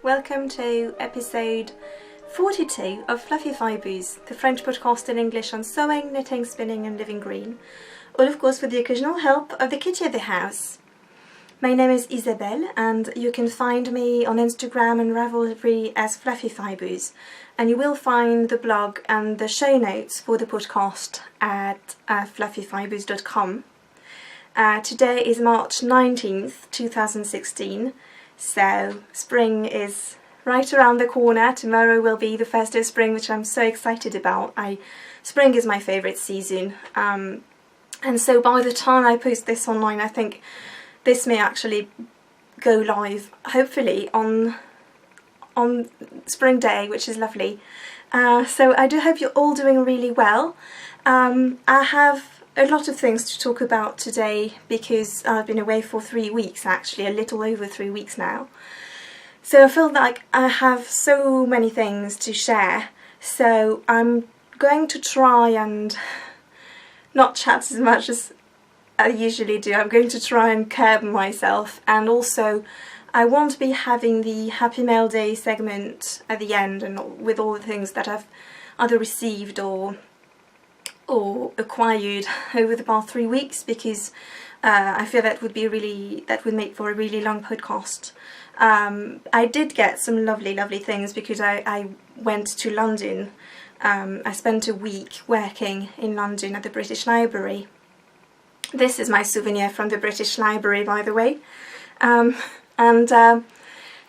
welcome to episode 42 of Fluffy Fibres, the French podcast in English on sewing, knitting, spinning and living green, all of course with the occasional help of the kitty of the house. My name is Isabelle and you can find me on Instagram and Ravelry as Fluffy Fibres, and you will find the blog and the show notes for the podcast at fluffyfibres.com. Today is March 19th, 2016, so spring is right around the corner. Tomorrow will be the first day of spring, which I'm so excited about. Spring is my favourite season, and so by the time I post this online, I think this may actually go live, hopefully, on spring day, which is lovely. So I do hope you're all doing really well. I have a lot of things to talk about today because I've been away for 3 weeks, actually, a little over 3 weeks now. So I feel like I have so many things to share. So I'm going to try and not chat as much as I usually do. I'm going to try and curb myself, and also I won't be having the Happy Mail Day segment at the end and with all the things that I've either received or acquired over the past 3 weeks, because I feel that would make for a really long podcast. I did get some lovely things because I went to London. I spent a week working in London at the British Library. This is my souvenir from the British Library, by the way.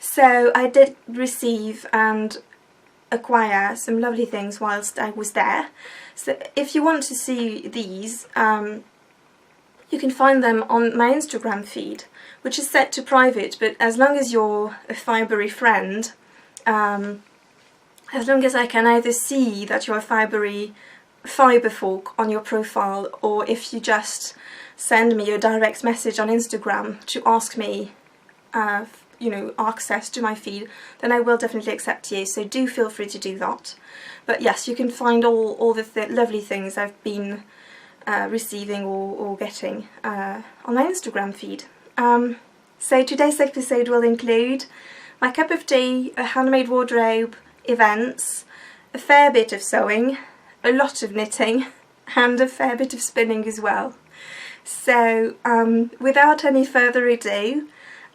So I did receive and acquire some lovely things whilst I was there. So if you want to see these, you can find them on my Instagram feed, which is set to private, but as long as you're a fibery friend, as long as I can either see that you're a fiber folk on your profile, or if you just send me a direct message on Instagram to ask me access to my feed, then I will definitely accept you, so do feel free to do that. But yes, you can find all the lovely things I've been receiving or getting on my Instagram feed. So today's episode will include my cup of tea, a handmade wardrobe, events, a fair bit of sewing, a lot of knitting, and a fair bit of spinning as well. So without any further ado,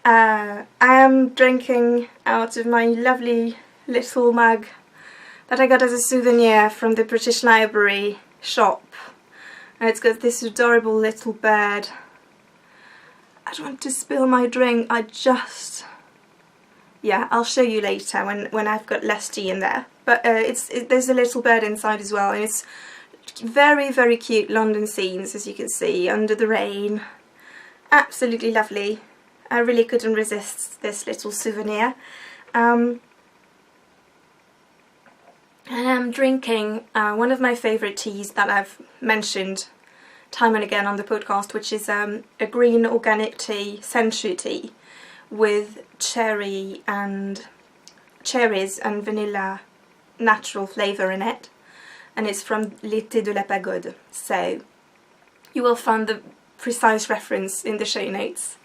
I am drinking out of my lovely little mug that I got as a souvenir from the British Library shop. And it's got this adorable little bird. I don't want to spill my drink, I'll show you later when I've got less tea in there. But there's a little bird inside as well, and it's very cute London scenes, as you can see, under the rain. Absolutely lovely. I really couldn't resist this little souvenir. And I'm drinking one of my favourite teas that I've mentioned time and again on the podcast, which is a green organic tea, century tea, with cherries and vanilla natural flavour in it. And it's from L'été de la Pagode. So you will find the precise reference in the show notes.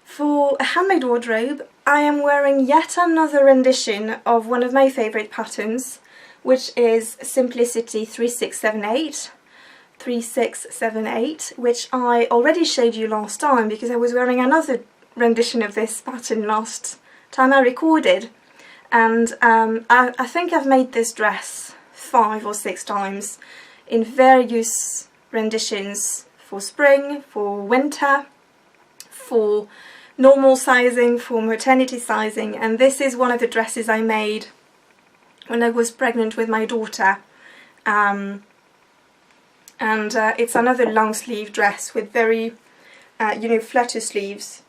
For a handmade wardrobe, I am wearing yet another rendition of one of my favourite patterns, which is Simplicity 3678, which I already showed you last time because I was wearing another rendition of this pattern last time I recorded. And I think I've made this dress 5 or 6 times in various renditions for spring, for winter, for normal sizing, for maternity sizing, and this is one of the dresses I made when I was pregnant with my daughter. It's another long sleeve dress with very flutter sleeves,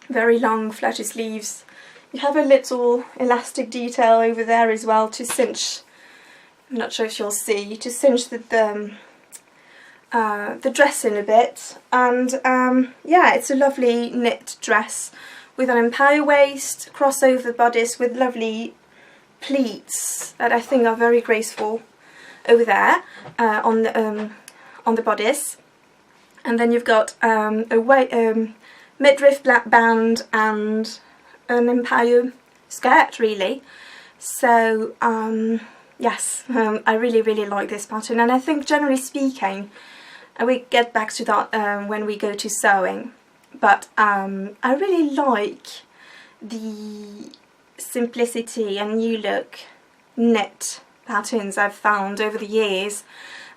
very long flutter sleeves. You have a little elastic detail over there as well to cinch, I'm not sure if you'll see, to cinch the dress in a bit. And it's a lovely knit dress with an empire waist, crossover bodice with lovely pleats that I think are very graceful over there on the bodice. And then you've got a midriff black band and an empire skirt really. So yes, I really like this pattern, and I think generally speaking, and we get back to that when we go to sewing, but I really like the simplicity and new look knit patterns I've found over the years.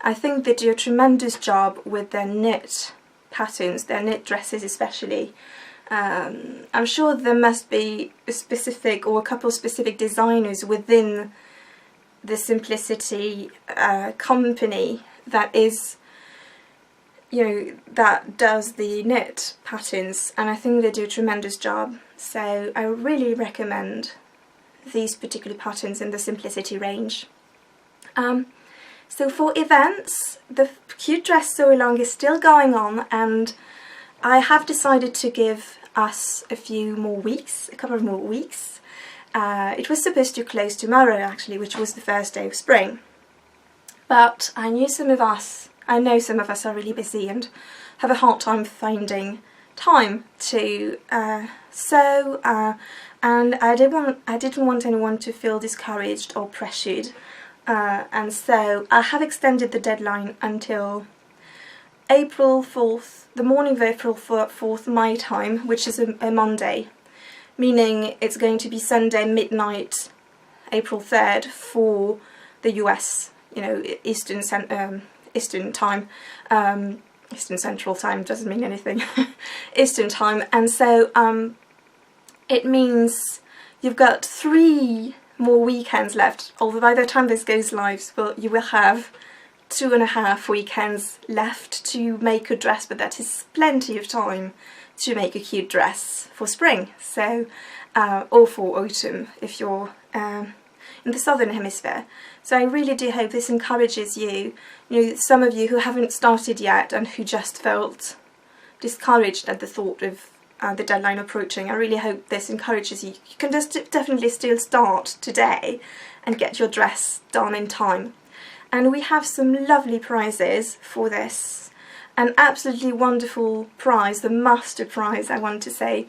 I think they do a tremendous job with their knit patterns, their knit dresses especially. I'm sure there must be a specific or a couple of specific designers within the Simplicity company that is, you know, that does the knit patterns, and I think they do a tremendous job. So I really recommend these particular patterns in the Simplicity range. So for events, the cute dress sew along is still going on, and I have decided to give us a couple of more weeks. It was supposed to close tomorrow actually, which was the first day of spring, but I know some of us are really busy and have a hard time finding time to sew, and I didn't want anyone to feel discouraged or pressured, and so I have extended the deadline until April 4th, the morning of April 4th my time, which is a Monday, meaning it's going to be Sunday midnight, April 3rd for the US, you know, Eastern time, Eastern Central Time doesn't mean anything, Eastern Time, and so it means you've got 3 more weekends left, although by the time this goes live, well, you will have 2.5 weekends left to make a dress, but that is plenty of time to make a cute dress for spring, so or for autumn if you're in the southern hemisphere. So I really do hope this encourages you, some of you who haven't started yet and who just felt discouraged at the thought of the deadline approaching. I really hope this encourages you. You can just definitely still start today and get your dress done in time. And we have some lovely prizes for this. An absolutely wonderful prize, the master prize I want to say,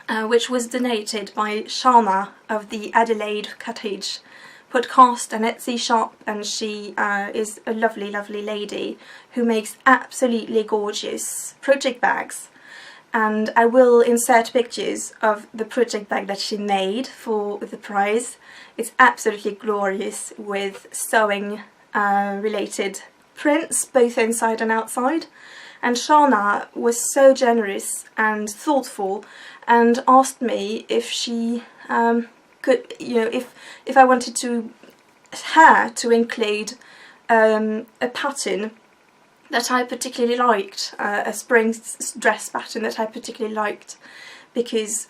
which was donated by Shana of the Adelaide Cottage podcast and Etsy shop, and she is a lovely lady who makes absolutely gorgeous project bags. And I will insert pictures of the project bag that she made for the prize. It's absolutely glorious with sewing related prints both inside and outside, and Shana was so generous and thoughtful and asked me if she could, if I wanted her to include a pattern that I particularly liked, a spring dress pattern that I particularly liked, because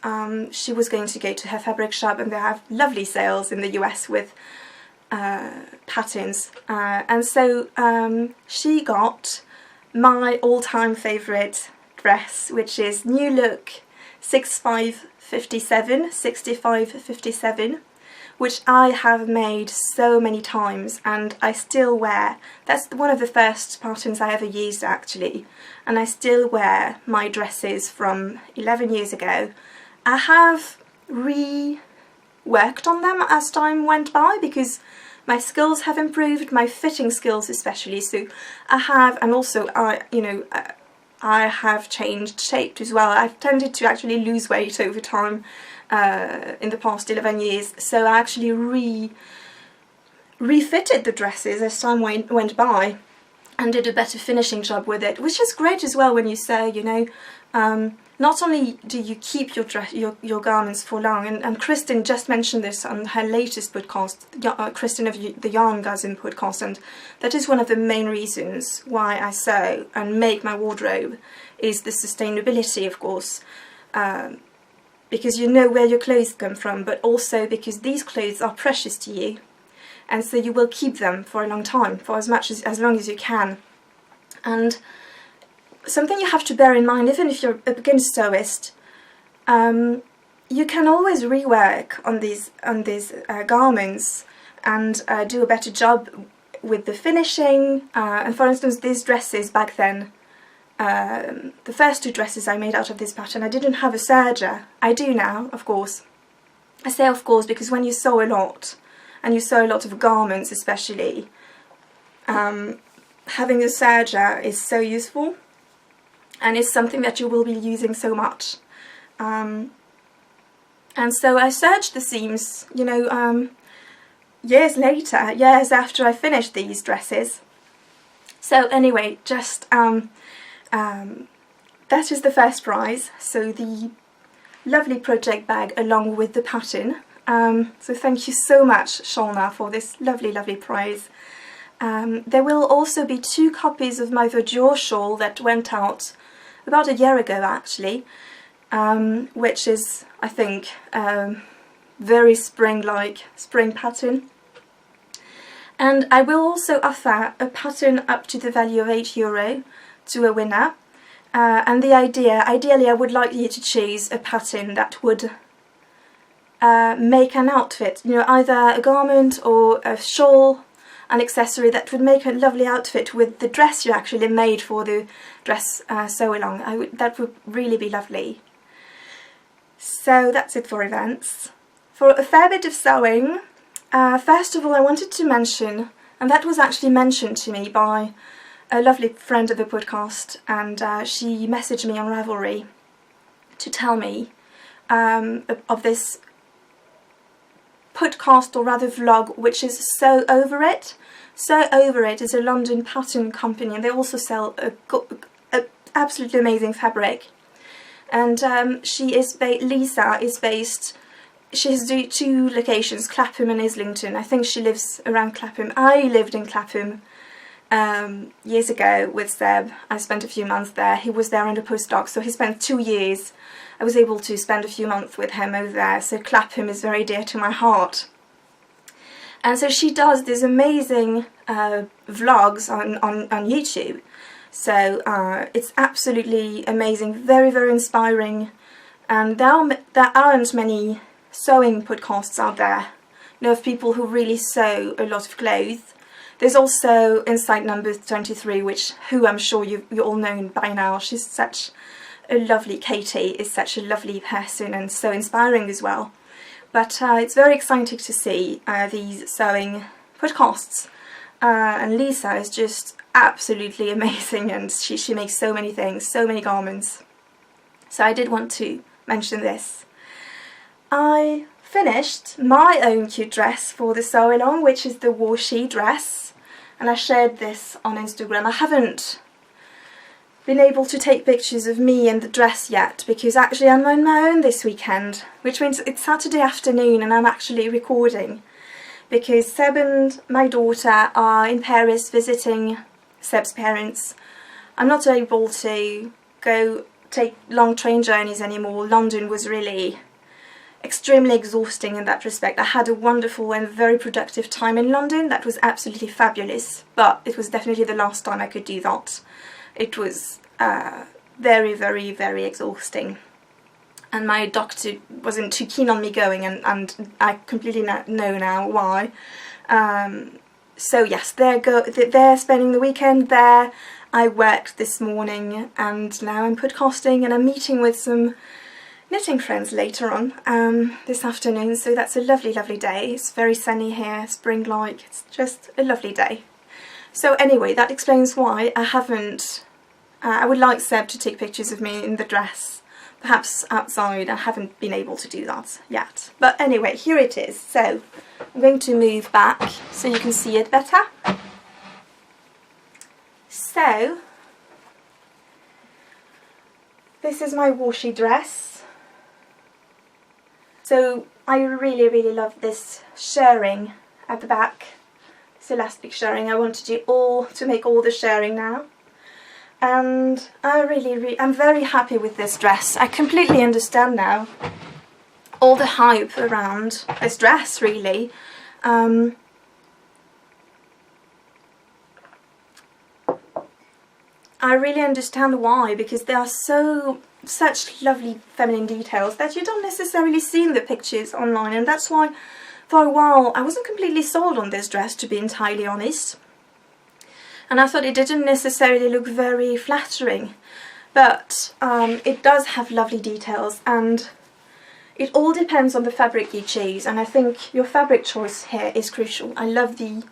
she was going to go to her fabric shop and they have lovely sales in the US with patterns, and so she got my all-time favourite dress, which is New Look 6557, which I have made so many times and I still wear. That's one of the first patterns I ever used actually, and I still wear my dresses from 11 years ago. I have reworked on them as time went by because my skills have improved, my fitting skills especially, so I have, and also I have changed shape as well. I've tended to actually lose weight over time in the past 11 years, so I actually refitted the dresses as time went by and did a better finishing job with it, which is great as well when you sew, not only do you keep your garments for long, and Kristen just mentioned this on her latest podcast, Kristen of the Yarn Cousin podcast, and that is one of the main reasons why I sew and make my wardrobe, is the sustainability, of course, because you know where your clothes come from, but also because these clothes are precious to you, and so you will keep them for a long time, for as long as you can. And something you have to bear in mind, even if you're a beginner sewist, you can always rework on these garments and do a better job with the finishing. And for instance, these dresses back then, the first 2 dresses I made out of this pattern, I didn't have a serger. I do now, of course. I say of course because when you sew a lot, and you sew a lot of garments especially, having a serger is so useful, and it's something that you will be using so much. And so I serged the seams, you know, years later, years after I finished these dresses. So anyway, just that is the first prize, so the lovely project bag along with the pattern. So thank you so much, Shauna, for this lovely, lovely prize. There will also be 2 copies of my Verdure shawl that went out about a year ago actually, which is, I think, very spring-like, spring pattern. And I will also offer a pattern up to the value of €8 to a winner. And the ideally I would like you to choose a pattern that would make an outfit, you know, either a garment or a shawl, an accessory that would make a lovely outfit with the dress you actually made for the dress sew along. That would really be lovely. So that's it for events. For a fair bit of sewing, first of all I wanted to mention, and that was actually mentioned to me by a lovely friend of the podcast, and she messaged me on Ravelry to tell me of this podcast, or rather vlog, which is Sew Over It. Sew Over It is a London pattern company, and they also sell a absolutely amazing fabric. And Lisa is based, she has 2 locations, Clapham and Islington. I think she lives around Clapham. I lived in Clapham years ago with Seb. I spent a few months there. He was there under postdoc, so he spent 2 years. I was able to spend a few months with him over there, so Clapham is very dear to my heart. And so she does these amazing vlogs on YouTube. So it's absolutely amazing, very, very inspiring. And there aren't many sewing podcasts out there, you know, of people who really sew a lot of clothes. There's also Insight Number 23, who I'm sure you all know by now. She's such a lovely, Katie is such a lovely person and so inspiring as well. But it's very exciting to see these sewing podcasts. And Lisa is just absolutely amazing, and she makes so many things, so many garments. So I did want to mention this. I finished my own cute dress for the sew along, which is the washi dress, and I shared this on Instagram. I haven't been able to take pictures of me in the dress yet, because actually I'm on my own this weekend, which means it's Saturday afternoon and I'm actually recording, because Seb and my daughter are in Paris visiting Seb's parents. I'm not able to go take long train journeys anymore. London was really extremely exhausting in that respect. I had a wonderful and very productive time in London. That was absolutely fabulous, but it was definitely the last time I could do that. It was very, very, very exhausting, and my doctor wasn't too keen on me going, and I completely know now why. So yes, they're spending the weekend there. I worked this morning, and now I'm podcasting, and I'm meeting with some knitting friends later on this afternoon, so that's a lovely, lovely day. It's very sunny here, spring-like. It's just a lovely day. So anyway, that explains why I haven't... I would like Seb to take pictures of me in the dress, perhaps outside. I haven't been able to do that yet. But anyway, here it is. So I'm going to move back so you can see it better. So this is my washi dress. So I really, really love this shirring at the back. This elastic shirring. I want to make all the shirring now. And I'm very happy with this dress. I completely understand now all the hype around this dress, really. I really understand why, because there are such lovely feminine details that you don't necessarily see in the pictures online, and that's why for a while I wasn't completely sold on this dress, to be entirely honest. and I thought it didn't necessarily look very flattering, but it does have lovely details, and it all depends on the fabric you choose, and I think your fabric choice here is crucial. I love the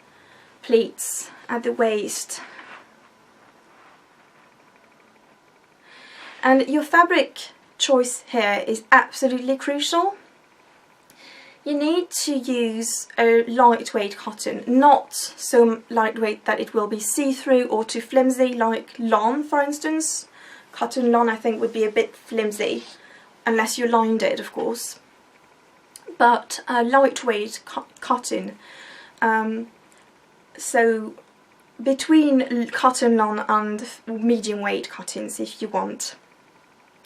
pleats at the waist. And your fabric choice here is absolutely crucial. You need to use a lightweight cotton, not so lightweight that it will be see-through or too flimsy like lawn, for instance. Cotton lawn I think would be a bit flimsy, unless you lined it, of course. But a lightweight cotton, so between cotton lawn and medium weight cottons if you want.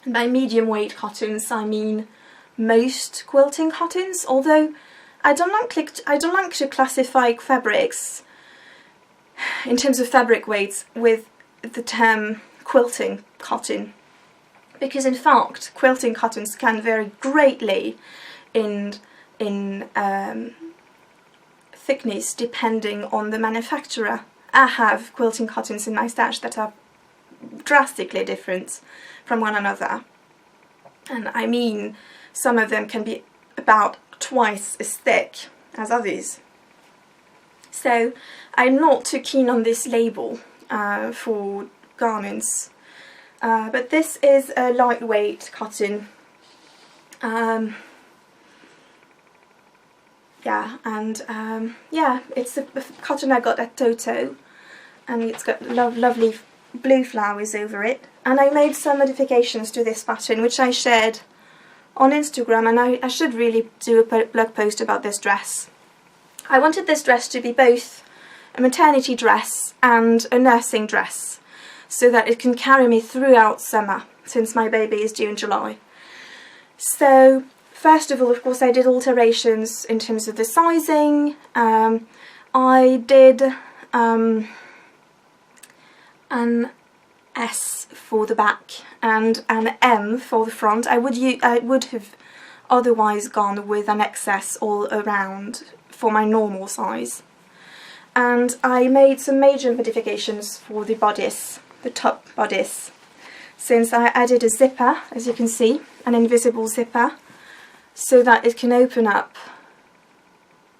And by medium weight cottons I mean most quilting cottons, although I don't like to classify fabrics in terms of fabric weights with the term quilting cotton, because in fact quilting cottons can vary greatly in thickness depending on the manufacturer. I have quilting cottons in my stash that are drastically different from one another, and I mean some of them can be about twice as thick as others. So I'm not too keen on this label for garments, but this is a lightweight cotton. Yeah, and yeah, it's a cotton I got at Toto, and it's got lovely blue flowers over it. And I made some modifications to this pattern which I shared on Instagram, and I should really do a blog post about this dress. I wanted this dress to be both a maternity dress and a nursing dress, so that it can carry me throughout summer, since my baby is due in July. So first of all, of course, I did alterations in terms of the sizing. I did an S for the back and an M for the front. I would have otherwise gone with an XS all around for my normal size. And I made some major modifications for the bodice, the top bodice, since I added a zipper, as you can see, an invisible zipper, so that it can open up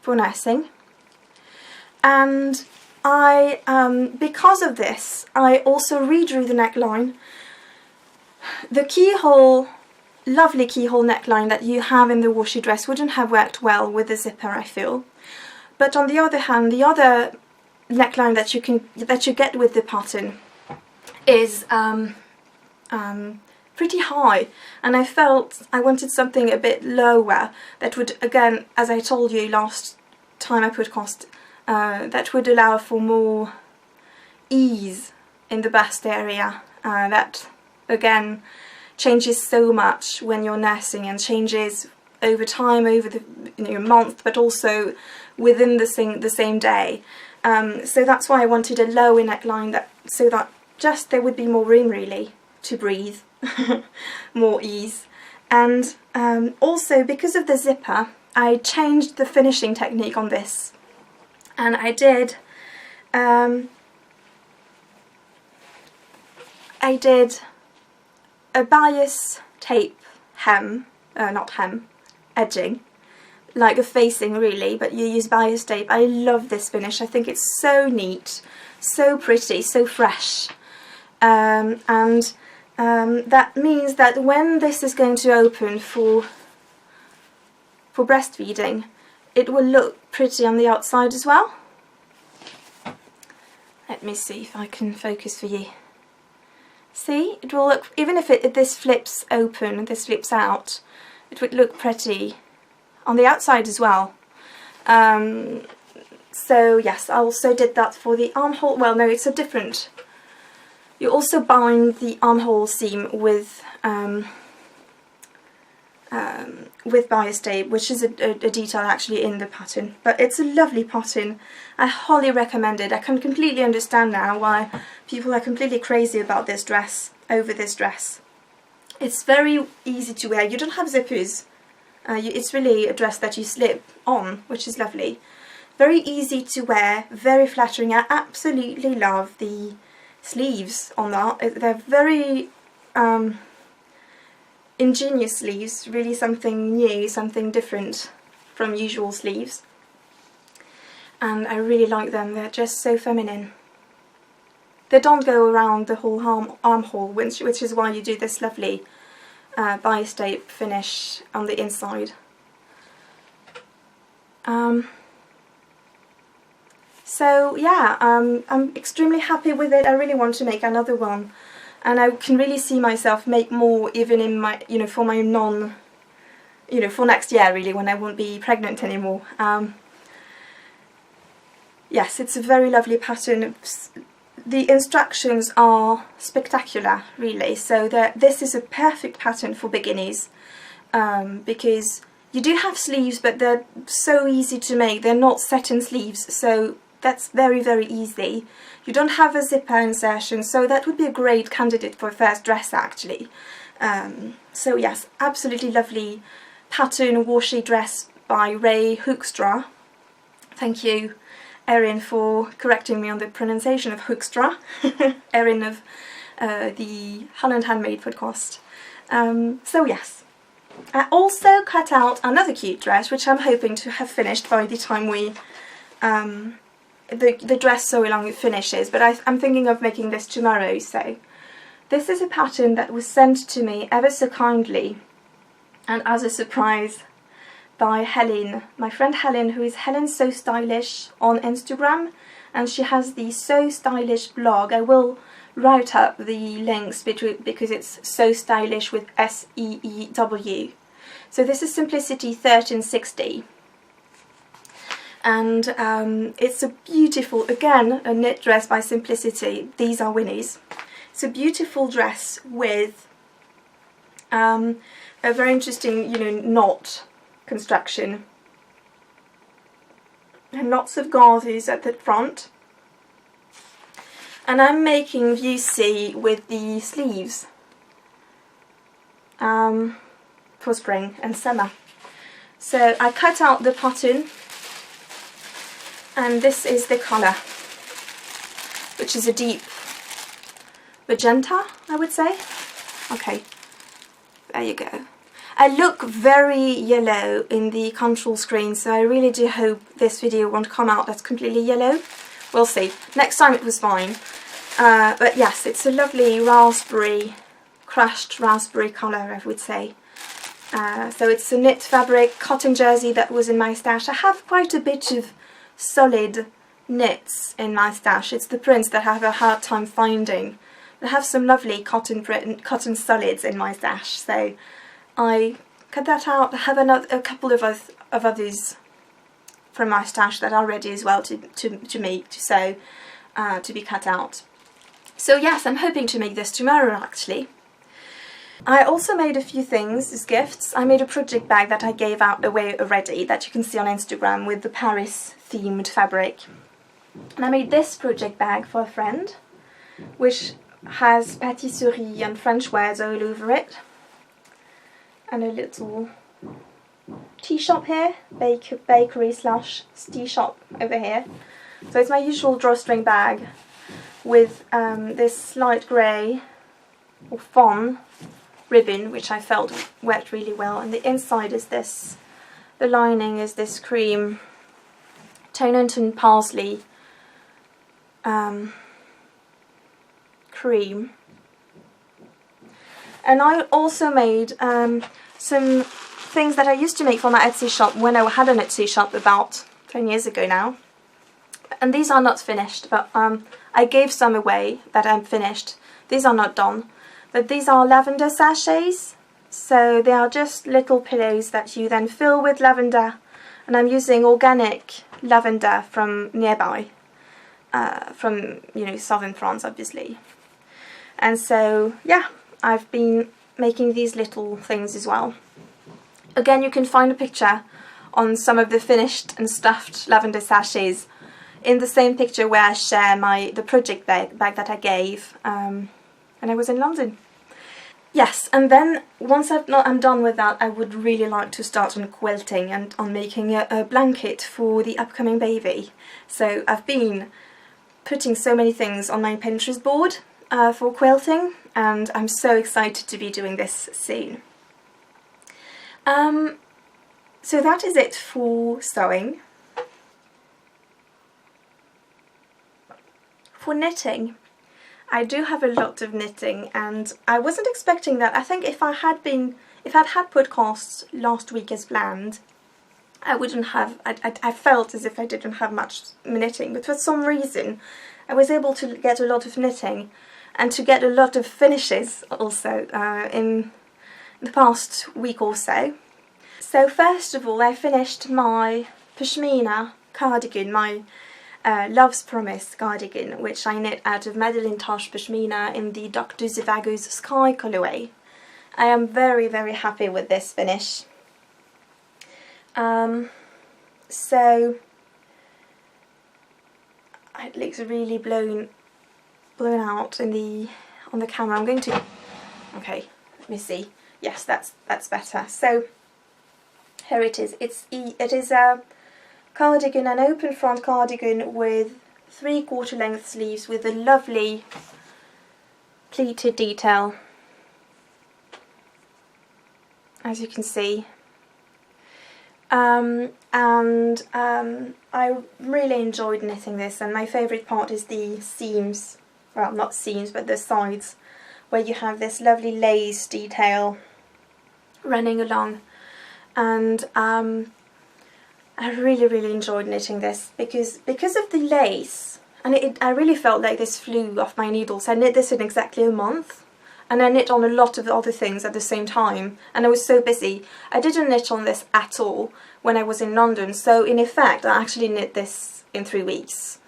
for nursing. And I, because of this, I also redrew the neckline. The keyhole, lovely keyhole neckline that you have in the washi dress wouldn't have worked well with the zipper, I feel. But on the other hand, the other neckline that you get with the pattern is pretty high, and I felt I wanted something a bit lower that would, again, as I told you last time I podcast, that would allow for more ease in the bust area. That again changes so much when you're nursing, and changes over time, over the month, but also within the same day. So that's why I wanted a lower neckline, so that just there would be more room really to breathe, more ease. And also because of the zipper, I changed the finishing technique on this, and I did a bias tape hem, not hem, edging, like a facing really, but you use bias tape. I love this finish. I think it's so neat, so pretty, so fresh, and that means that when this is going to open for breastfeeding, it will look pretty on the outside as well. Let me see if I can focus for you. See, it will look, even if this flips open and this flips out, it would look pretty on the outside as well. So yes, I also did that for the armhole. Well, no, it's a different. You also bind the armhole seam with bias tape, which is a detail actually in the pattern. But it's a lovely pattern. I highly recommend it. I can completely understand now why people are completely crazy about this dress, over this dress. It's very easy to wear. You don't have zippers. It's really a dress that you slip on, which is lovely. Very easy to wear, very flattering. I absolutely love the sleeves on that. They're very ingenious sleeves, really something new, something different from usual sleeves. And I really like them, they're just so feminine. They don't go around the whole armhole, which is why you do this lovely bias tape finish on the inside. So yeah, I'm extremely happy with it. I really want to make another one, and I can really see myself make more even in my, for my for next year really, when I won't be pregnant anymore. Yes, it's a very lovely pattern. The instructions are spectacular, really, so this is a perfect pattern for beginners, because you do have sleeves, but they're so easy to make. They're not satin sleeves, so that's very, very easy. You don't have a zipper insertion, so that would be a great candidate for a first dress, actually. So yes, absolutely lovely pattern washi dress by Ray Hoekstra. Thank you, Erin, for correcting me on the pronunciation of Hoekstra. Erin of the Holland Handmade podcast. So yes, I also cut out another cute dress, which I'm hoping to have finished by the time we the dress so long it finishes, but I'm thinking of making this tomorrow. So this is a pattern that was sent to me ever so kindly and as a surprise by Helen, my friend Helen, who is Helen So Stylish on Instagram, and she has the So Stylish blog. I will write up the links because it's So Stylish with S-E-E-W. So this is Simplicity 1360. And it's a beautiful, again, a knit dress by Simplicity. These are Winnie's. It's a beautiful dress with a very interesting, knot construction. And lots of gauze at the front. And I'm making view C with the sleeves for spring and summer. So I cut out the pattern. And this is the colour, which is a deep magenta, I would say. Okay, there you go. I look very yellow in the control screen, so I really do hope this video won't come out as completely yellow. We'll see. Next time it was fine. But yes, it's a lovely raspberry, crushed raspberry colour, I would say. So it's a knit fabric, cotton jersey that was in my stash. I have quite a bit of solid knits in my stash. It's the prints that I have a hard time finding. I have some lovely cotton solids in my stash, so I cut that out. I have a couple of others from my stash that are ready as well to sew, to be cut out. So yes, I'm hoping to make this tomorrow, actually. I also made a few things as gifts. I made a project bag that I gave away already, that you can see on Instagram, with the Paris themed fabric. And I made this project bag for a friend, which has patisserie and French wares all over it. And a little tea shop here, bakery / tea shop over here. So it's my usual drawstring bag with this light grey or fawn ribbon, which I felt worked really well, and the inside is this, the lining is this cream Tonington parsley cream. And I also made some things that I used to make for my Etsy shop when I had an Etsy shop about 10 years ago now, and these are not finished, but I gave some away that I'm finished. These are not done. But these are lavender sachets, so they are just little pillows that you then fill with lavender, and I'm using organic lavender from nearby, from southern France, obviously. And so yeah, I've been making these little things as well. Again, you can find a picture on some of the finished and stuffed lavender sachets in the same picture where I share the project bag that I gave. And I was in London. Yes, and then once I'm done with that, I would really like to start on quilting and on making a blanket for the upcoming baby. So I've been putting so many things on my Pinterest board for quilting, and I'm so excited to be doing this soon. So that is it for sewing. For knitting, I do have a lot of knitting, and I wasn't expecting that. I think if I'd had podcasts last week as planned, I wouldn't have, I felt as if I didn't have much knitting, but for some reason I was able to get a lot of knitting and to get a lot of finishes also in the past week or so. So first of all, I finished my pashmina cardigan, my Love's Promise cardigan, which I knit out of Madeline Tosh pashmina in the Dr. Zhivago's Sky colourway. I am very, very happy with this finish. So it looks really blown out on the camera. I'm going to, okay, let me see. Yes, that's better. So here it is. It is a cardigan, an open front cardigan with 3/4 length sleeves with a lovely pleated detail, as you can see. I really enjoyed knitting this, and my favourite part is the seams, well, not seams, but the sides, where you have this lovely lace detail running along. And I really, really enjoyed knitting this because of the lace, and I really felt like this flew off my needles. I knit this in exactly a month, and I knit on a lot of other things at the same time, and I was so busy. I didn't knit on this at all when I was in London, so in effect I actually knit this in 3 weeks.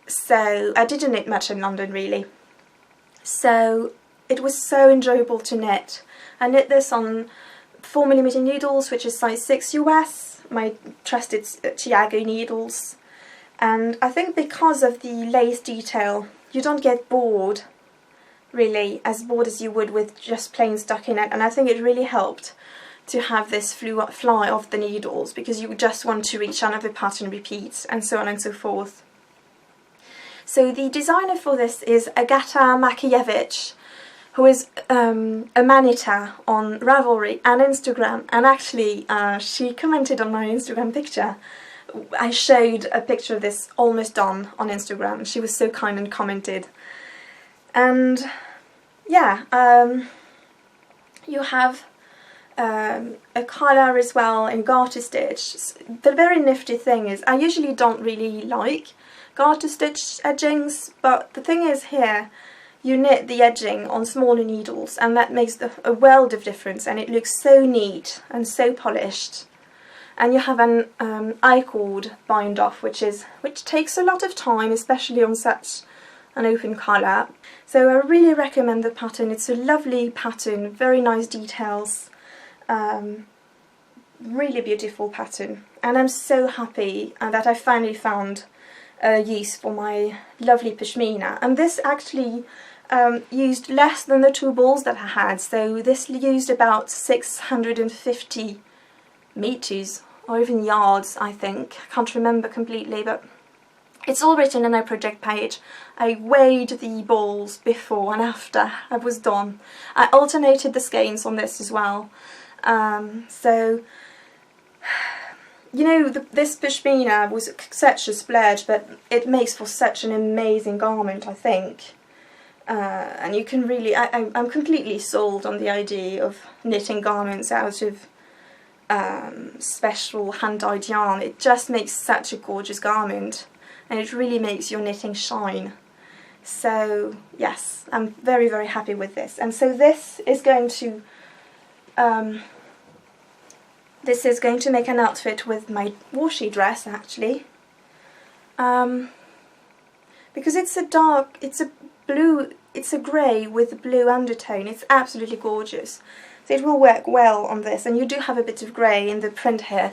So I didn't knit much in London really. So it was so enjoyable to knit. I knit this on 4mm needles, which is size 6 US, my trusted Tiago needles, and I think because of the lace detail you don't get bored, really, as bored as you would with just plain stockinette, and I think it really helped to have this fly off the needles, because you just want to reach another pattern, repeat, and so on and so forth. So the designer for this is Agata Makiewicz, who is a man-knitter on Ravelry and Instagram, and actually she commented on my Instagram picture. I showed a picture of this almost done on Instagram. She was so kind and commented. And yeah, you have a collar as well in garter stitch. The very nifty thing is, I usually don't really like garter stitch edgings, but the thing is here, you knit the edging on smaller needles, and that makes a world of difference, and it looks so neat and so polished. And you have an I-cord bind off, which takes a lot of time, especially on such an open collar. So I really recommend the pattern. It's a lovely pattern, very nice details, really beautiful pattern, and I'm so happy that I finally found a use for my lovely pashmina. And this actually used less than the 2 balls that I had, so this used about 650 meters or even yards, I think. I can't remember completely, but it's all written in my project page. I weighed the balls before and after I was done. I alternated the skeins on this as well. So, you know, this pashmina was such a splurge, but it makes for such an amazing garment, I think. And you can really, I'm completely sold on the idea of knitting garments out of special hand-dyed yarn. It just makes such a gorgeous garment, and it really makes your knitting shine. So yes, I'm very, very happy with this. And so this is going to make an outfit with my washi dress, actually, because it's a grey with a blue undertone. It's absolutely gorgeous. So it will work well on this, and you do have a bit of grey in the print here.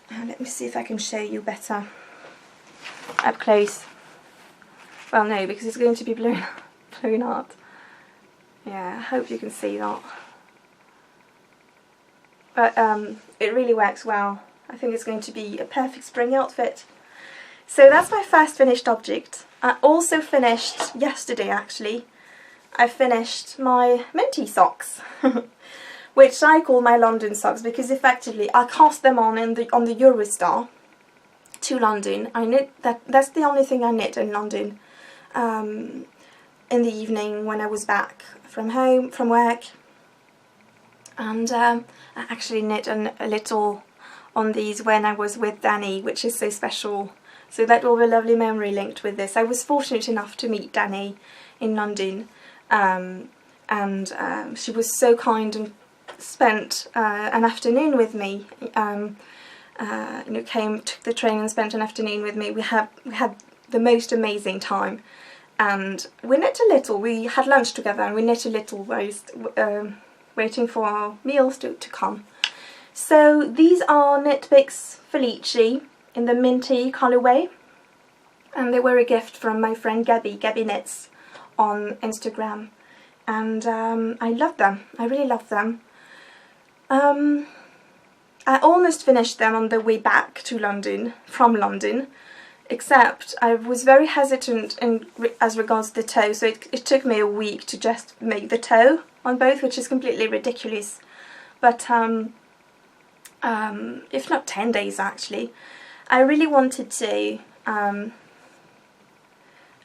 Let me see if I can show you better up close. Well, no, because it's going to be blown out. Yeah, I hope you can see that. But it really works well. I think it's going to be a perfect spring outfit. So that's my first finished object. I also finished, yesterday actually, I finished my minty socks. Which I call my London socks because effectively I cast them on the Eurostar to London. I knit that's the only thing I knit in London in the evening when I was back from work. And I actually knit a little on these when I was with Danny, which is so special. So that will be a lovely memory linked with this. I was fortunate enough to meet Danny in London, and she was so kind and spent an afternoon with me. You know, took the train and spent an afternoon with me. We had the most amazing time, and we knit a little. We had lunch together and we knit a little whilst waiting for our meals to come. So these are Knit Picks Felici in the minty colourway, and they were a gift from my friend Gabby Knits on Instagram, and I love them. I really love them. I almost finished them on the way back to London, from London, except I was very hesitant as regards the toe, so it took me a week to just make the toe on both, which is completely ridiculous. But if not 10 days actually, I really wanted to,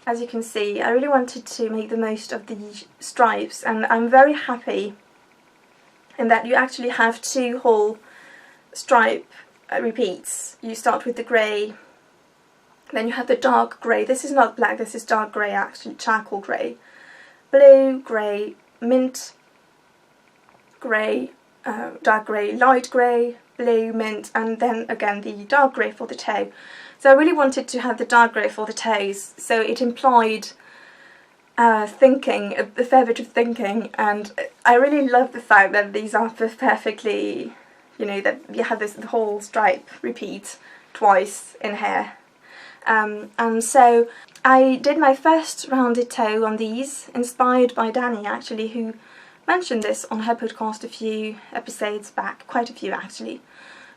as you can see, I really wanted to make the most of the stripes, and I'm very happy in that you actually have 2 whole stripe repeats. You start with the grey, then you have the dark grey. This is not black, this is dark grey actually, charcoal grey, blue, grey, mint, grey, dark grey, light grey, blue, mint, and then again the dark grey for the toe. So I really wanted to have the dark grey for the toes, so it implied thinking, a fair bit of thinking, and I really love the fact that these are perfectly, you know, that you have the whole stripe repeat twice in here. And so I did my first rounded toe on these, inspired by Danny actually, who mentioned this on her podcast a few episodes back, quite a few actually.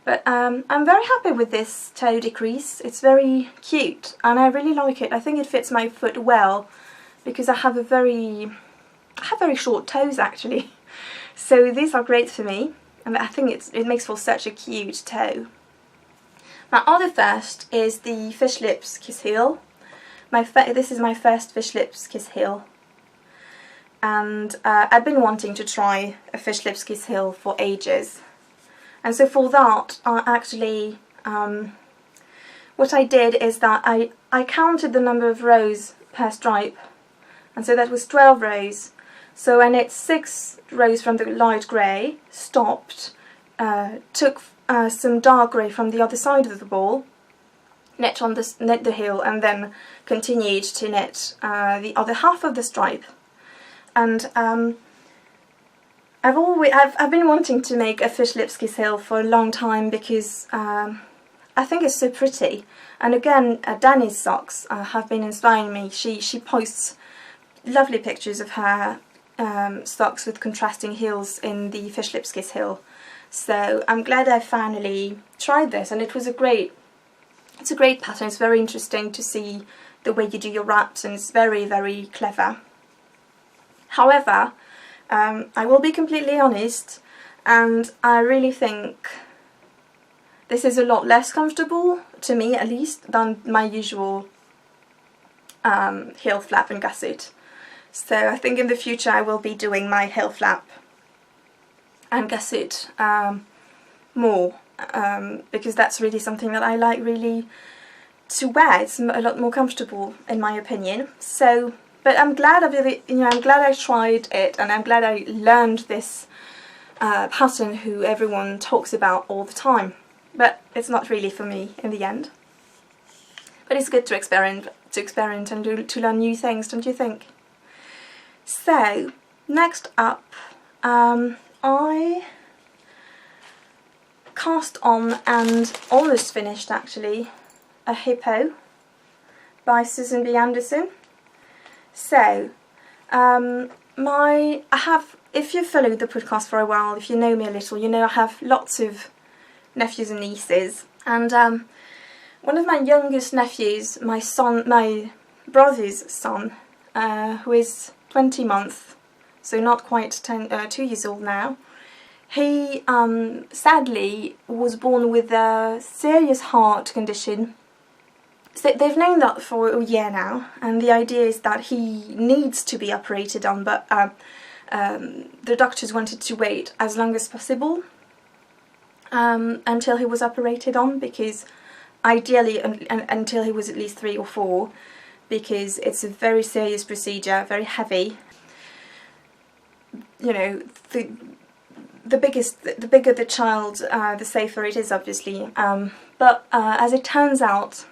But I'm very happy with this toe decrease. It's very cute and I really like it. I think it fits my foot well because I have very short toes actually. So these are great for me, and I think it makes for such a cute toe. My other first is the Fish Lips Kiss Heel. This is my first Fish Lips Kiss Heel, and I've been wanting to try a Fish Lips Kiss Heel for ages. And so for that, I actually, what I did is that I counted the number of rows per stripe, and so that was 12 rows. So I knit 6 rows from the light grey, stopped, took some dark grey from the other side of the ball, knit the heel, and then continued to knit the other half of the stripe. And I've been wanting to make a Fish Lips Kiss Heel for a long time because I think it's so pretty. And again, Danny's socks have been inspiring me. She posts lovely pictures of her socks with contrasting heels in the Fish Lips Kiss Heel. So I'm glad I finally tried this, and it's a great pattern. It's very interesting to see the way you do your wraps, and it's very, very clever. However, I will be completely honest, and I really think this is a lot less comfortable, to me at least, than my usual heel flap and gusset. So I think in the future I will be doing my heel flap and gusset more, because that's really something that I like really to wear. It's a lot more comfortable in my opinion. So, but I'm glad I'm glad I tried it, and I'm glad I learned this pattern who everyone talks about all the time. But it's not really for me in the end. But it's good to experiment and to learn new things, don't you think? So, next up, I cast on and almost finished actually a Hippo by Susan B. Anderson. So, if you've followed the podcast for a while, if you know me a little, you know I have lots of nephews and nieces, and one of my youngest nephews, my brother's son, who is 20 months, so not quite 2 years old now, he sadly was born with a serious heart condition. So they've known that for a year now, and the idea is that he needs to be operated on, but the doctors wanted to wait as long as possible until he was operated on, because ideally until he was at least 3 or 4, because it's a very serious procedure, very heavy. You know, the bigger the child, the safer it is, obviously. But as it turns out,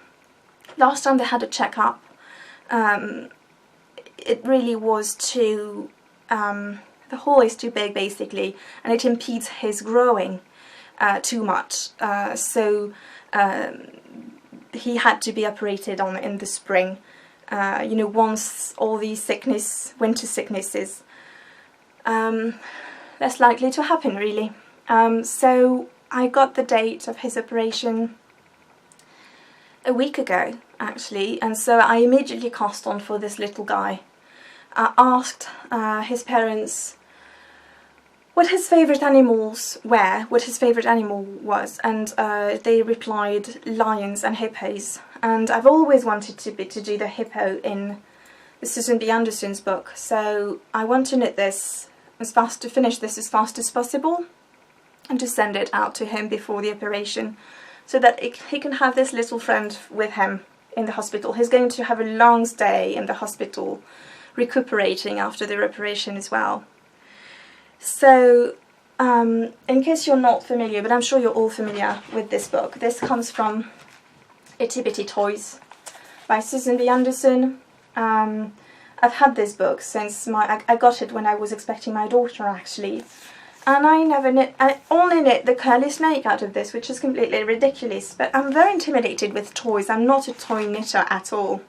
last time they had a checkup, it really was too. The hole is too big, basically, and it impedes his growing too much. So he had to be operated on in the spring. You know, once all these winter sicknesses, less likely to happen, really. So I got the date of his operation a week ago, actually, and so I immediately cast on for this little guy. I asked his parents what his favourite animals were, what his favourite animal was, and they replied lions and hippos. And I've always wanted to do the hippo in the Susan B. Anderson's book, so I want to knit this finish this as fast as possible, and to send it out to him before the operation, so that he can have this little friend with him in the hospital. He's going to have a long stay in the hospital, recuperating after the operation as well. So, in case you're not familiar, but I'm sure you're all familiar with this book, this comes from Itty Bitty Toys by Susan B. Anderson. I've had this book since I got it when I was expecting my daughter, actually. And I only knit the curly snake out of this, which is completely ridiculous, but I'm very intimidated with toys. I'm not a toy knitter at all.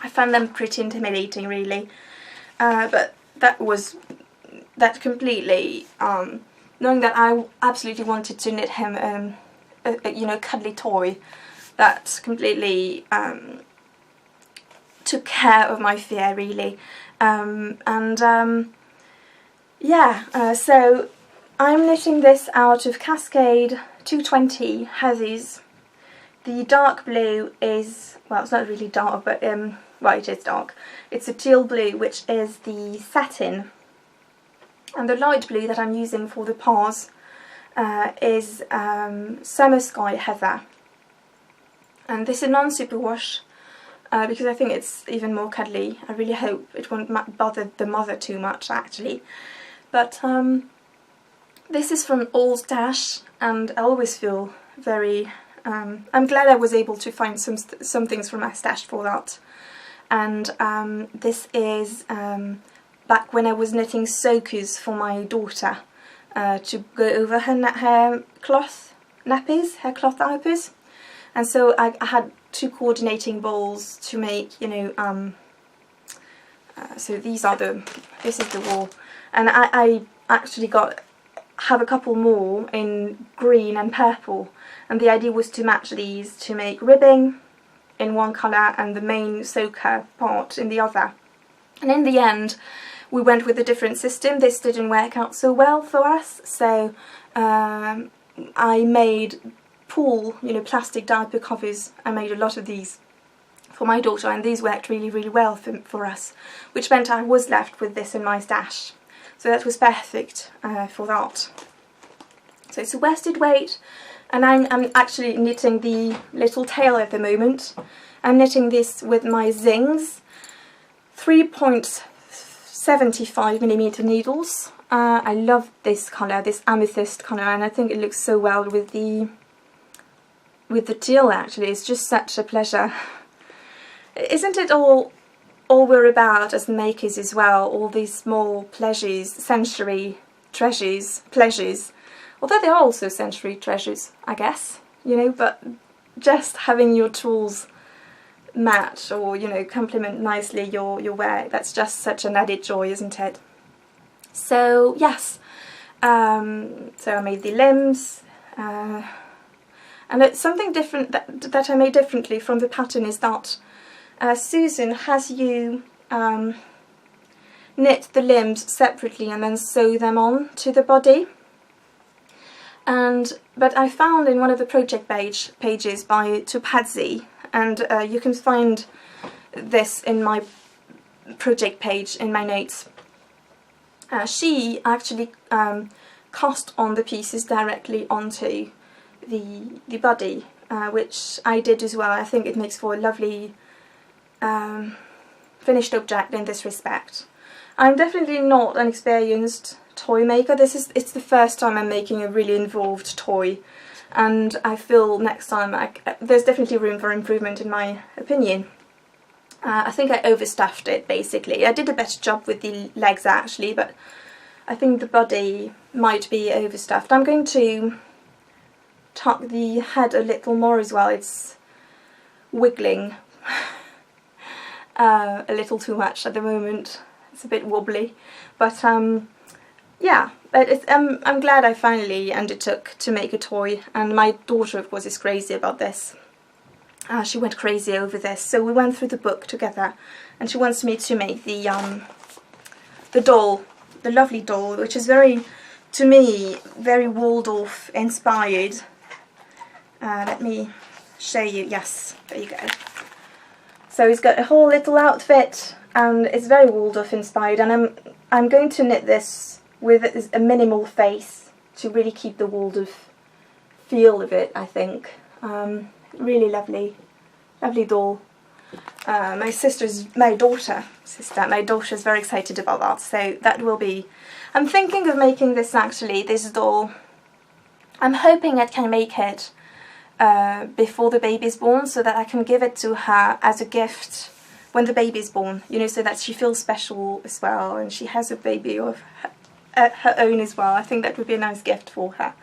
I find them pretty intimidating, really. But that completely, knowing that I absolutely wanted to knit him a cuddly toy, that completely took care of my fear, really. So I'm knitting this out of Cascade 220 heavies. The dark blue is, well, it's not really dark, but well, it is dark. It's a teal blue, which is the satin, and the light blue that I'm using for the paws is Summer Sky Heather. And this is non-superwash, because I think it's even more cuddly. I really hope it won't bother the mother too much, actually. But this is from Old Stash, and I always feel very... I'm glad I was able to find some things from my stash for that. And this is back when I was knitting sokus for my daughter to go over her cloth diapers. And so I had 2 coordinating balls to make, you know, so this is the wool, and I actually have a couple more in green and purple, and the idea was to match these to make ribbing in one colour and the main soaker part in the other. And in the end we went with a different system. This didn't work out so well for us, so I made plastic diaper covers. I made a lot of these for my daughter, and these worked really, really well for us, which meant I was left with this in my stash. So that was perfect for that. So it's a worsted weight, and I'm actually knitting the little tail at the moment. I'm knitting this with my Zings 3.75mm needles. I love this colour, this amethyst colour, and I think it looks so well with the teal, actually. It's just such a pleasure. Isn't it all we're about as makers as well? All these small pleasures, sensory pleasures. Although they are also sensory treasures, I guess, you know, but just having your tools match or, you know, complement nicely your wear. That's just such an added joy, isn't it? So yes, so I made the limbs, and it's something different that I made differently from the pattern is that Susan has you knit the limbs separately and then sew them on to the body. But I found in one of the project pages by Tupadzi, and you can find this in my project page in my notes, she actually cast on the pieces directly onto the body, which I did as well. I think it makes for a lovely finished object in this respect. I'm definitely not an experienced toy maker. It's the first time I'm making a really involved toy, and I feel next time there's definitely room for improvement in my opinion. I think I overstuffed it basically. I did a better job with the legs actually, but I think the body might be overstuffed. I'm going to tuck the head a little more as well. It's wiggling a little too much at the moment. It's a bit wobbly, but yeah, but I'm glad I finally undertook to make a toy, and my daughter of course is crazy about this. She went crazy over this, so we went through the book together, and she wants me to make the doll, the lovely doll, which is to me, very Waldorf inspired. Let me show you. Yes, there you go. So he's got a whole little outfit, and it's very Waldorf inspired, and I'm going to knit this with a minimal face to really keep the Waldorf feel of it, I think. Really lovely doll. My daughter's very excited about that, so that will be, I'm thinking of making this doll, I'm hoping I can make it before the baby's born, so that I can give it to her as a gift when the baby's born, you know, so that she feels special as well, and she has a baby of her own as well. I think that would be a nice gift for her.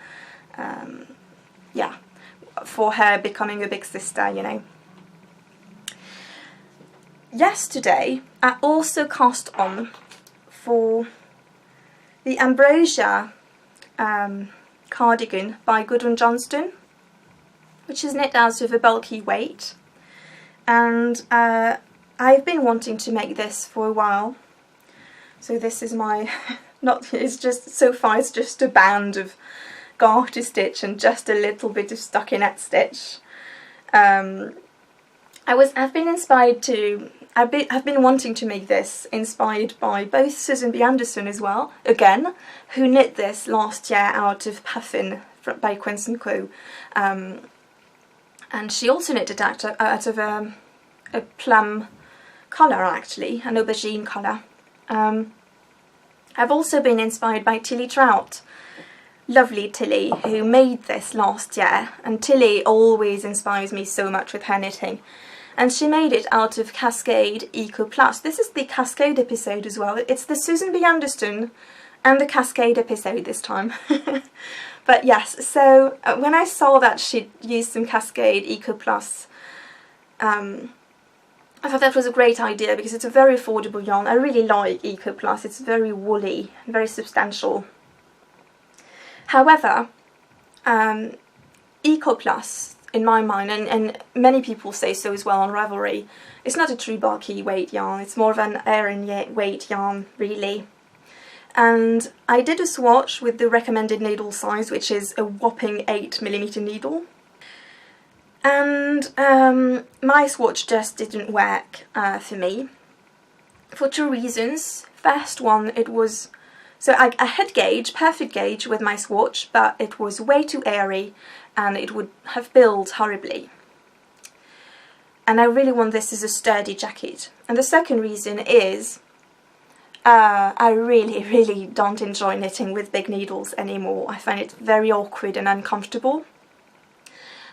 Yeah, for her becoming a big sister, you know. Yesterday I also cast on for the Ambrosia cardigan by Gudrun Johnston, which is knit out of a bulky weight, and I've been wanting to make this for a while. So this is my it's just a band of garter stitch and just a little bit of stockinette stitch. I've been wanting to make this inspired by both Susan B. Anderson as well, again, who knit this last year out of Puffin by Quince & Co. And she also knit it out of a plum colour, actually, an aubergine colour. I've also been inspired by Tilly Trout, lovely Tilly, who made this last year, and Tilly always inspires me so much with her knitting. And she made it out of Cascade Eco Plus. This is the Cascade episode as well. It's the Susan B. Anderson and the Cascade episode this time. But yes, so when I saw that she'd used some Cascade Eco Plus, I thought that was a great idea because it's a very affordable yarn. I really like Eco Plus. It's very woolly, very substantial. However, Eco Plus, in my mind, and many people say so as well on Ravelry, it's not a true bulky weight yarn. It's more of an Aran weight yarn, really. And I did a swatch with the recommended needle size, which is a whopping 8mm needle. And my swatch just didn't work for me, for two reasons. First one, so I had perfect gauge with my swatch, but it was way too airy and it would have built horribly. And I really want this as a sturdy jacket. And the second reason is I really don't enjoy knitting with big needles anymore. I find it very awkward and uncomfortable.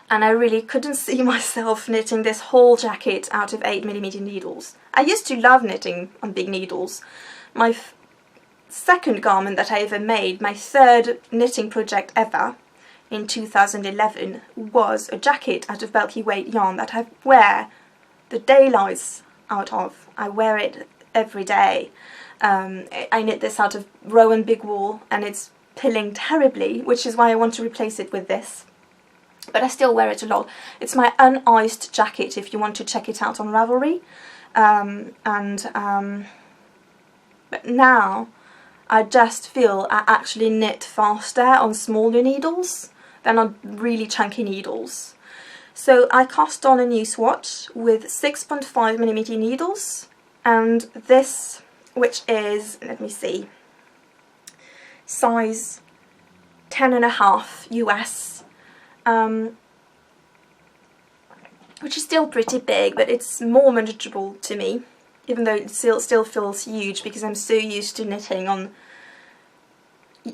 And I really couldn't see myself knitting this whole jacket out of 8mm needles. I used to love knitting on big needles. My second garment that I ever made, my third knitting project ever, in 2011, was a jacket out of bulky weight yarn that I wear the daylights out of. I wear it every day. I knit this out of Rowan Big Wool and it's pilling terribly, which is why I want to replace it with this. But I still wear it a lot. It's my uniced jacket if you want to check it out on Ravelry. But now I just feel I actually knit faster on smaller needles than on really chunky needles. So I cast on a new swatch with 6.5mm needles, and this, which is, let me see, size 10.5 US, which is still pretty big, but it's more manageable to me, even though it still feels huge because I'm so used to knitting on...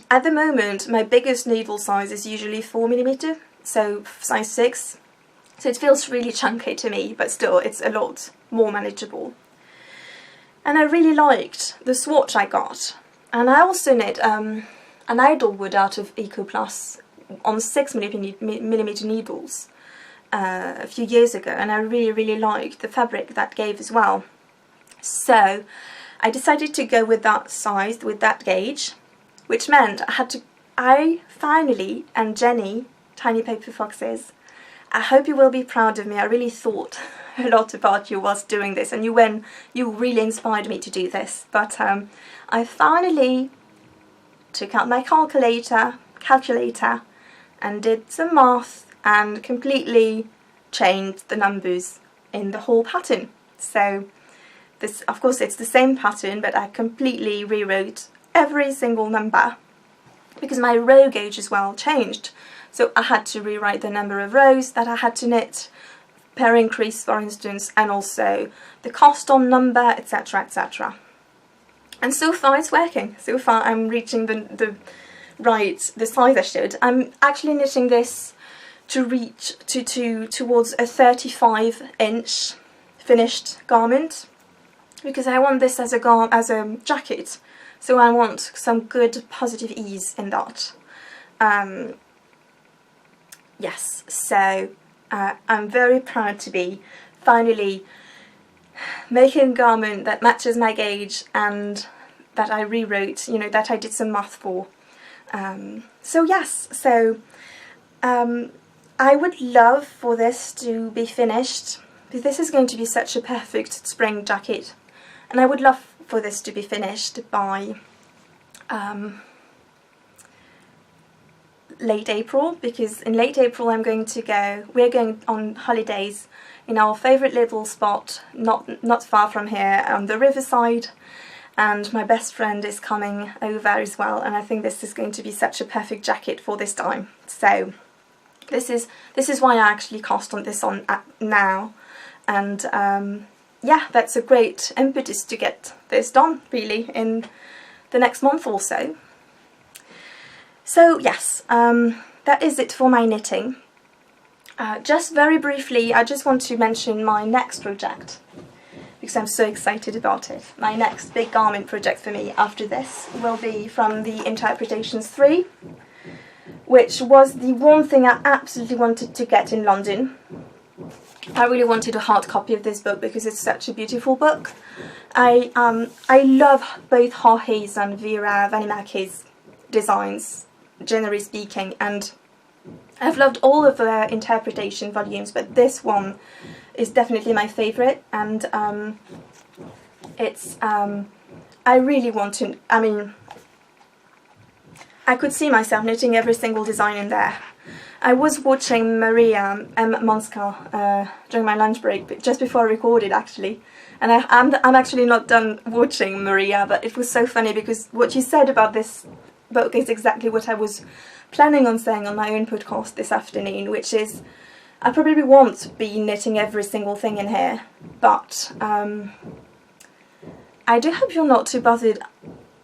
At the moment, my biggest needle size is usually 4mm, so size 6. So it feels really chunky to me, but still it's a lot more manageable. And I really liked the swatch I got. And I also knit an idlewood out of Eco Plus on 6mm needles a few years ago, and I really liked the fabric that gave as well. So I decided to go with that size, with that gauge, which meant I finally, and Jenny, Tiny Paper Foxes, I hope you will be proud of me. I really thought a lot about you whilst doing this, and you really inspired me to do this. But I finally took out my calculator and did some math and completely changed the numbers in the whole pattern. So this, of course, it's the same pattern, but I completely rewrote every single number because my row gauge as well changed. So I had to rewrite the number of rows that I had to knit per increase, for instance, and also the cast on number, etc, etc. And so far it's working. So far I'm reaching the size I should. I'm actually knitting this to reach towards a 35-inch finished garment, because I want this as a jacket. So I want some good positive ease in that. Yes, so I'm very proud to be finally making a garment that matches my gauge and that I rewrote, you know, that I did some math for. So yes, so I would love for this to be finished, because this is going to be such a perfect spring jacket, and I would love for this to be finished by late April, because in late April we're going on holidays in our favourite little spot not far from here on the riverside, and my best friend is coming over as well, and I think this is going to be such a perfect jacket for this time. So this is why I actually cast on this now, and yeah, that's a great impetus to get this done really in the next month or so. So yes, that is it for my knitting. Just very briefly, I just want to mention my next project, because I'm so excited about it. My next big garment project for me after this will be from the Interpretations 3, which was the one thing I absolutely wanted to get in London. I really wanted a hard copy of this book because it's such a beautiful book. I love both Haughey's and Vera Vanimaki's designs, generally speaking, and I've loved all of their interpretation volumes, but this one is definitely my favourite, and I really want to, I mean, I could see myself knitting every single design in there. I was watching Maria M. Monska during my lunch break, just before I recorded actually, and I'm actually not done watching Maria, but it was so funny because what she said about this book is exactly what I was planning on saying on my own podcast this afternoon, which is I probably won't be knitting every single thing in here, but I do hope you're not too bothered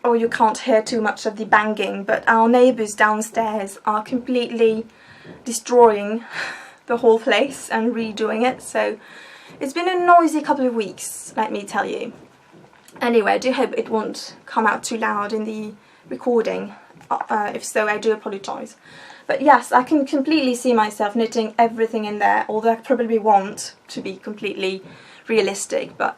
or you can't hear too much of the banging, but our neighbours downstairs are completely destroying the whole place and redoing it, so it's been a noisy couple of weeks, let me tell you. Anyway, I do hope it won't come out too loud in the recording. If so, I do apologise. But yes, I can completely see myself knitting everything in there, although I probably want to be completely realistic, but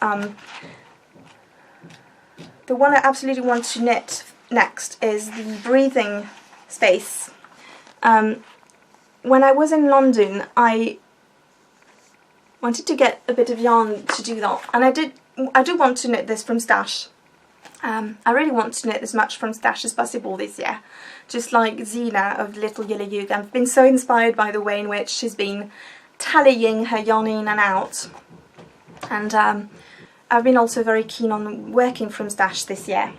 the one I absolutely want to knit next is the breathing space. When I was in London, I wanted to get a bit of yarn to do that, and I do want to knit this from stash. I really want to knit as much from stash as possible this year, just like Zena of Little Yellow Yuga. I've been so inspired by the way in which she's been tallying her yarn in and out, and I've been also very keen on working from stash this year.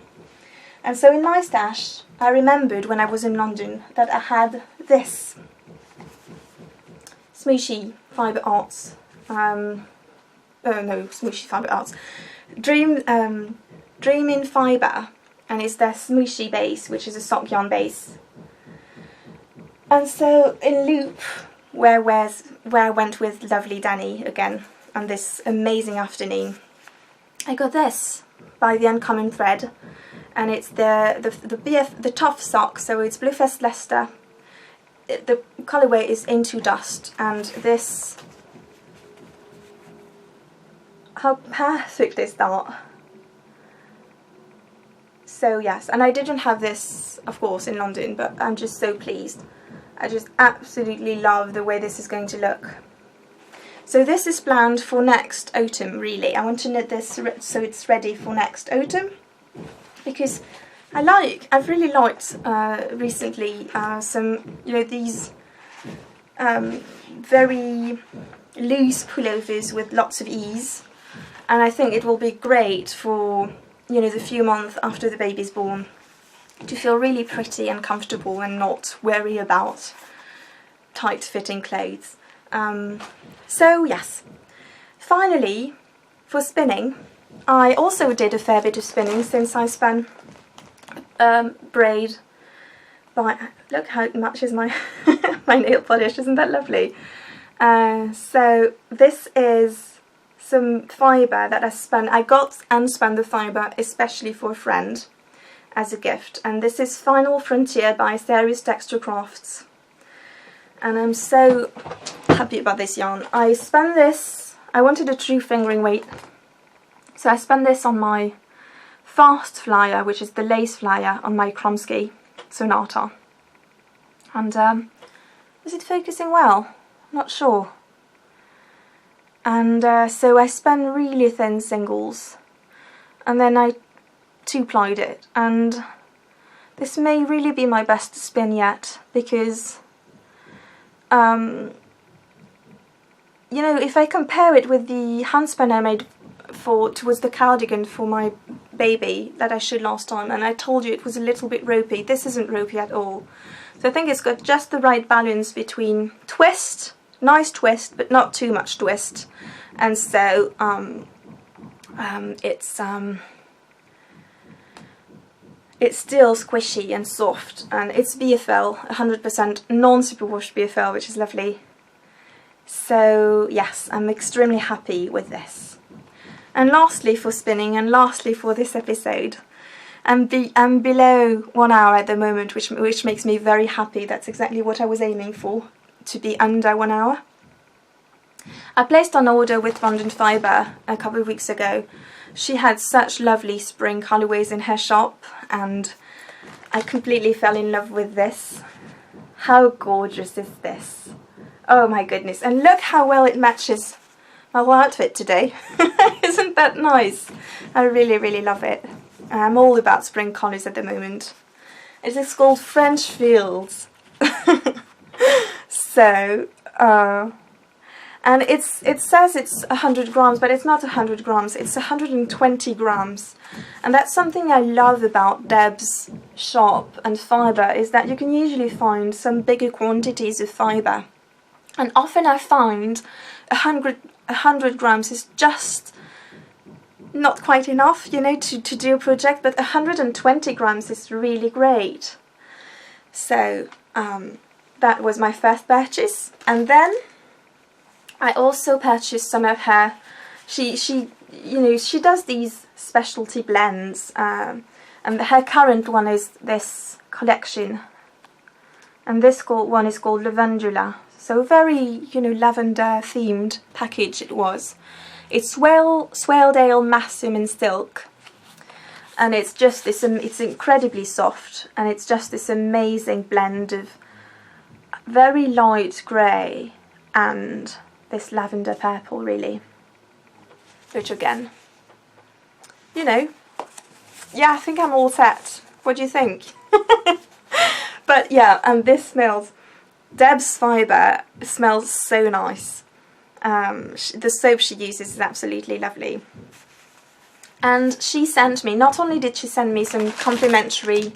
And so in my stash, I remembered when I was in London that I had this Smooshy Fibre Arts, Smooshy Fibre Arts, Dream in Fibre, and it's their Smooshy base, which is a sock yarn base. And so in Loop, where I went with lovely Danny again on this amazing afternoon, I got this by the Uncommon Thread, and it's the Tough sock, so it's Bluefest Leicester. The colourway is Into Dust, and this, how perfect is that? So yes, and I didn't have this, of course, in London, but I'm just so pleased. I just absolutely love the way this is going to look. So this is planned for next autumn, really. I want to knit this so it's ready for next autumn, because I've really liked recently some, these very loose pullovers with lots of ease, and I think it will be great for, the few months after the baby's born, to feel really pretty and comfortable and not worry about tight fitting clothes. So yes, finally for spinning, I also did a fair bit of spinning since I spun braid by, look how it matches my my nail polish, isn't that lovely? So this is some fibre that I got and spun the fibre especially for a friend as a gift, and this is Final Frontier by Sarah's Texture Crafts, and I'm so happy about this yarn. I spun this, I wanted a true fingering weight, so I spun this on my fast flyer, which is the lace flyer on my Kromsky Sonata, and is it focusing well? Not sure. And so I spun really thin singles, and then I two-plied it, and this may really be my best spin yet, because if I compare it with the hand spin I made towards the cardigan for my baby that I showed last time, and I told you it was a little bit ropey, this isn't ropey at all. So I think it's got just the right balance between twist, nice twist, but not too much twist, and so it's still squishy and soft, and it's BFL, 100% non-superwash BFL, which is lovely. So yes, I'm extremely happy with this. And lastly for spinning, and lastly for this episode, I'm below 1 hour at the moment, which makes me very happy. That's exactly what I was aiming for, to be under 1 hour. I placed an order with London Fibre a couple of weeks ago. She had such lovely spring colourways in her shop, and I completely fell in love with this. How gorgeous is this? Oh my goodness, and look how well it matches my whole outfit today. Isn't that nice? I really, really love it. I'm all about spring colours at the moment. It is called French Fields. So, and it says it's 100 grams, but it's not 100 grams, it's 120 grams. And that's something I love about Deb's shop and fibre, is that you can usually find some bigger quantities of fibre. And often I find 100 grams is just not quite enough, to do a project, but 120 grams is really great. So that was my first purchase, and then I also purchased some of her. She does these specialty blends, and her current one is this collection, and this one is called Lavandula. So very, lavender themed package it was. It's Swaledale Massum in silk, and it's just this, it's incredibly soft, and it's just this amazing blend of very light grey and this lavender purple, really, which again, you know, yeah, I think I'm all set. What do you think? But yeah, and this smells, Deb's fibre smells so nice. The soap she uses is absolutely lovely. And she sent me, not only did she send me some complimentary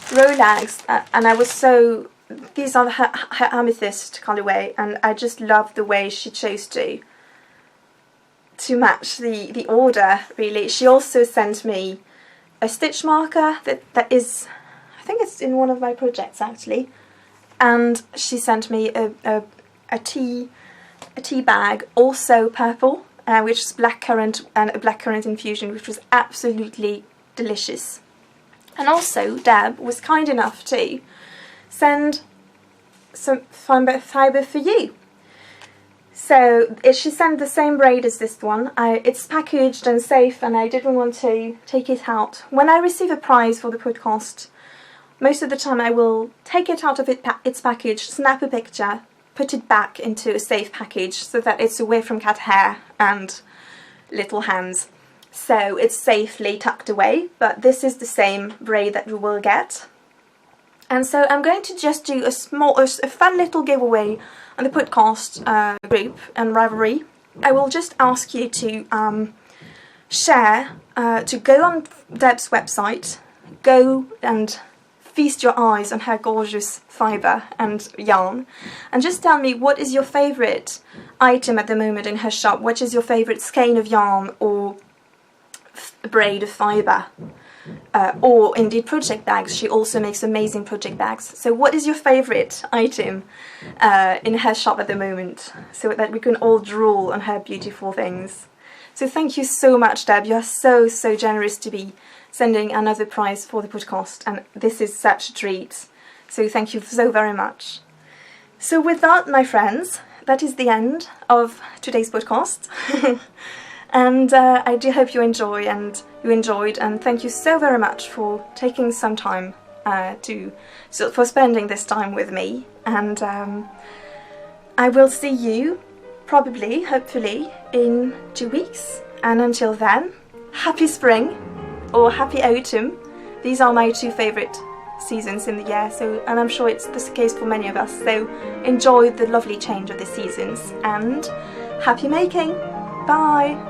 Rolags, and I was so, these are her amethyst colourway, and I just love the way she chose to match the order, really. She also sent me a stitch marker that is, I think it's in one of my projects actually, and she sent me a tea bag, also purple, which is blackcurrant, and a blackcurrant infusion, which was absolutely delicious. And also Deb was kind enough to send some fibre for you. So she sent the same braid as this one. It's packaged and safe, and I didn't want to take it out. When I receive a prize for the podcast, most of the time I will take it out of its package, snap a picture, put it back into a safe package so that it's away from cat hair and little hands. So it's safely tucked away, but this is the same braid that we will get. And so I'm going to just do a fun little giveaway on the podcast group and Ravelry. I will just ask you to share, to go on Deb's website, go and feast your eyes on her gorgeous fibre and yarn, and just tell me what is your favourite item at the moment in her shop, which is your favourite skein of yarn or braid of fibre. Or indeed project bags. She also makes amazing project bags. So what is your favourite item in her shop at the moment, so that we can all drool on her beautiful things. So thank you so much, Deb. You are so generous to be sending another prize for the podcast, and this is such a treat. So thank you so very much. So with that, my friends, that is the end of today's podcast. And I do hope you enjoyed, and thank you so very much for taking some time for spending this time with me. And I will see you probably, hopefully, in 2 weeks. And until then, happy spring or happy autumn. These are my two favourite seasons in the year, and I'm sure it's the case for many of us. So enjoy the lovely change of the seasons, and happy making. Bye.